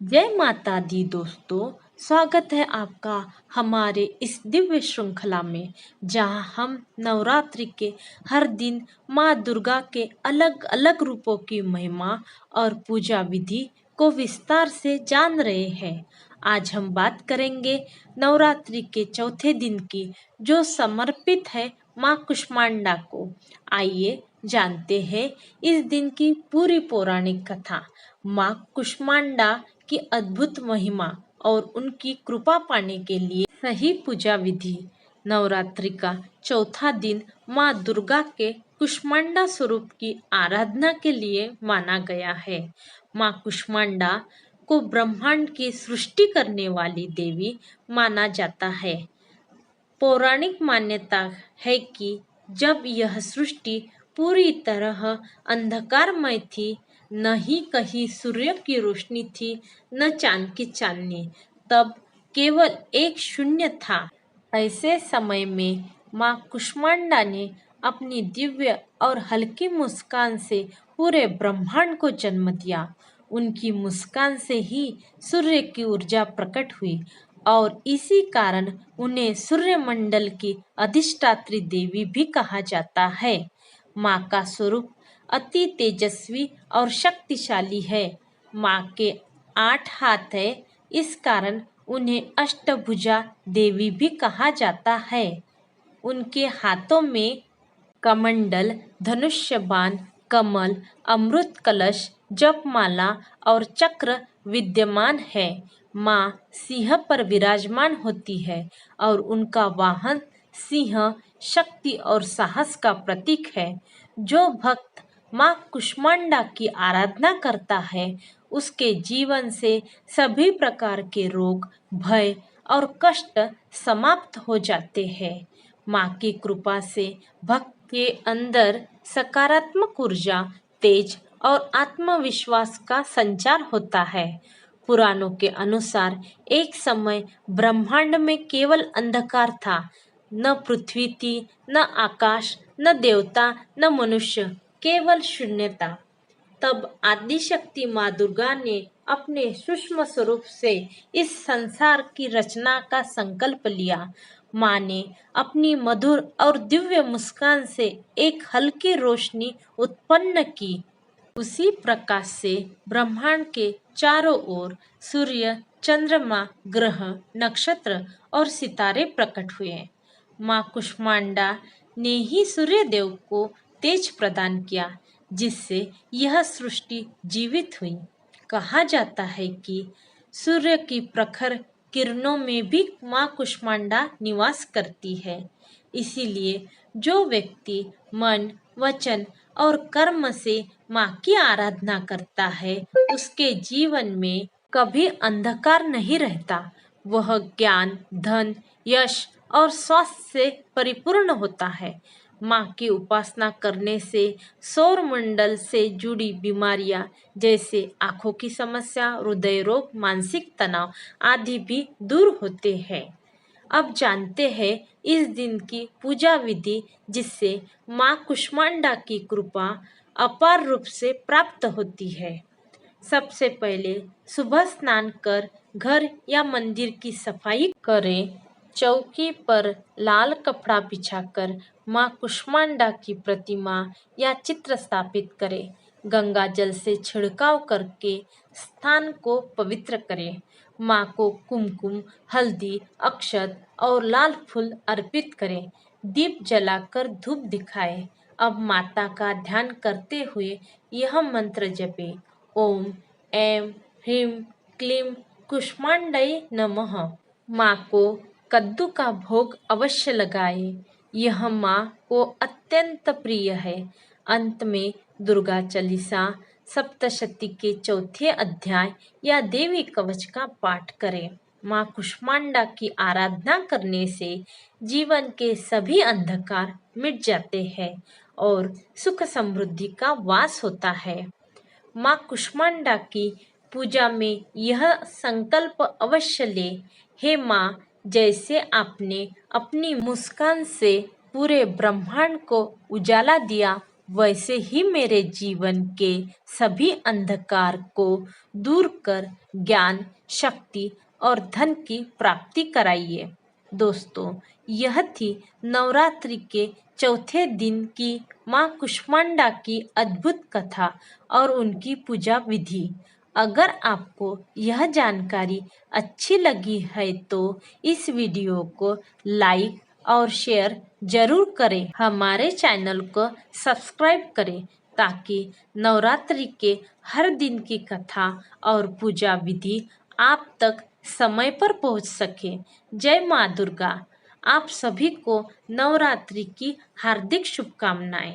जय माता दी दोस्तों। स्वागत है आपका हमारे इस दिव्य श्रृंखला में, जहां हम नवरात्रि के हर दिन माँ दुर्गा के अलग अलग रूपों की महिमा और पूजा विधि को विस्तार से जान रहे हैं। आज हम बात करेंगे नवरात्रि के चौथे दिन की, जो समर्पित है माँ कुष्मांडा को। आइए जानते हैं इस दिन की पूरी पौराणिक कथा, माँ कुष्मांडा की अद्भुत महिमा और उनकी कृपा पाने के लिए सही पूजा विधि। नवरात्रि का चौथा दिन माँ दुर्गा के कुष्मांडा स्वरूप की आराधना के लिए माना गया है। माँ कुष्मांडा को ब्रह्मांड की सृष्टि करने वाली देवी माना जाता है। पौराणिक मान्यता है कि जब यह सृष्टि पूरी तरह अंधकारमय थी, न ही कहीं सूर्य की रोशनी थी, न चांद की चांदनी, तब केवल एक शून्य था। ऐसे समय में माँ कुष्मांडा ने अपनी दिव्य और हल्की मुस्कान से पूरे ब्रह्मांड को जन्म दिया। उनकी मुस्कान से ही सूर्य की ऊर्जा प्रकट हुई और इसी कारण उन्हें सूर्यमंडल की अधिष्ठात्री देवी भी कहा जाता है। माँ का स्वरूप अति तेजस्वी और शक्तिशाली है। माँ के 8 हाथ है, इस कारण उन्हें अष्टभुजा देवी भी कहा जाता है। उनके हाथों में कमंडल, धनुष्य बाण, कमल, अमृत कलश, जपमाला और चक्र विद्यमान है। माँ सिंह पर विराजमान होती है और उनका वाहन सिंह शक्ति और साहस का प्रतीक है। जो भक्त माँ कुष्मांडा की आराधना करता है, उसके जीवन से सभी प्रकार के रोग, भय और कष्ट समाप्त हो जाते हैं। माँ की कृपा से भक्त के अंदर सकारात्मक ऊर्जा, तेज और आत्मविश्वास का संचार होता है। पुराणों के अनुसार एक समय ब्रह्मांड में केवल अंधकार था। न पृथ्वी थी, न आकाश, न देवता, न मनुष्य, केवल शून्यता। तब आदिशक्ति माँ दुर्गा ने अपने सूक्ष्म स्वरूप से इस संसार की रचना का संकल्प लिया। माँ ने अपनी मधुर और दिव्य मुस्कान से एक हल्की रोशनी उत्पन्न की। उसी प्रकाश से ब्रह्मांड के चारों ओर सूर्य, चंद्रमा, ग्रह, नक्षत्र और सितारे प्रकट हुए। माँ कुष्मांडा ने ही सूर्य देव को तेज प्रदान किया, जिससे यह सृष्टि जीवित हुई। कहा जाता है कि सूर्य की प्रखर किरणों में भी माँ कुष्मांडा निवास करती है। इसीलिए जो व्यक्ति मन, वचन और कर्म से माँ की आराधना करता है, उसके जीवन में कभी अंधकार नहीं रहता। वह ज्ञान, धन, यश और स्वास्थ्य से परिपूर्ण होता है। माँ की उपासना करने से सौर मंडल से जुड़ी बीमारियां जैसे आंखों की समस्या, हृदय रोग, मानसिक तनाव आदि भी दूर होते हैं। अब जानते हैं इस दिन की पूजा विधि, जिससे माँ कुष्मांडा की कृपा अपार रूप से प्राप्त होती है। सबसे पहले सुबह स्नान कर घर या मंदिर की सफाई करें। चौकी पर लाल कपड़ा बिछाकर माँ कुष्मांडा की प्रतिमा या चित्र स्थापित करें। गंगा जल से छिड़काव करके स्थान को पवित्र करें। माँ को कुमकुम, हल्दी, अक्षत और लाल फूल अर्पित करें। दीप जलाकर धूप दिखाएं। अब माता का ध्यान करते हुए यह मंत्र जपे: ओम ऐं ह्रीं क्लीं कुष्मांडायै नमः। माँ को कद्दू का भोग अवश्य लगाएं। यह माँ को अत्यंत प्रिय है। अंत में दुर्गा चालीसा, सप्तशती के चौथे अध्याय या देवी कवच का पाठ करें। माँ कुष्मांडा की आराधना करने से जीवन के सभी अंधकार मिट जाते हैं और सुख समृद्धि का वास होता है। माँ कुष्मांडा की पूजा में यह संकल्प अवश्य ले: हे माँ, जैसे आपने अपनी मुस्कान से पूरे ब्रह्मांड को उजाला दिया, वैसे ही मेरे जीवन के सभी अंधकार को दूर कर ज्ञान, शक्ति और धन की प्राप्ति कराइए। दोस्तों, यह थी नवरात्रि के चौथे दिन की माँ कुष्मांडा की अद्भुत कथा और उनकी पूजा विधि। अगर आपको यह जानकारी अच्छी लगी है तो इस वीडियो को लाइक और शेयर जरूर करें। हमारे चैनल को सब्सक्राइब करें ताकि नवरात्रि के हर दिन की कथा और पूजा विधि आप तक समय पर पहुंच सके। जय माँ दुर्गा। आप सभी को नवरात्रि की हार्दिक शुभकामनाएं।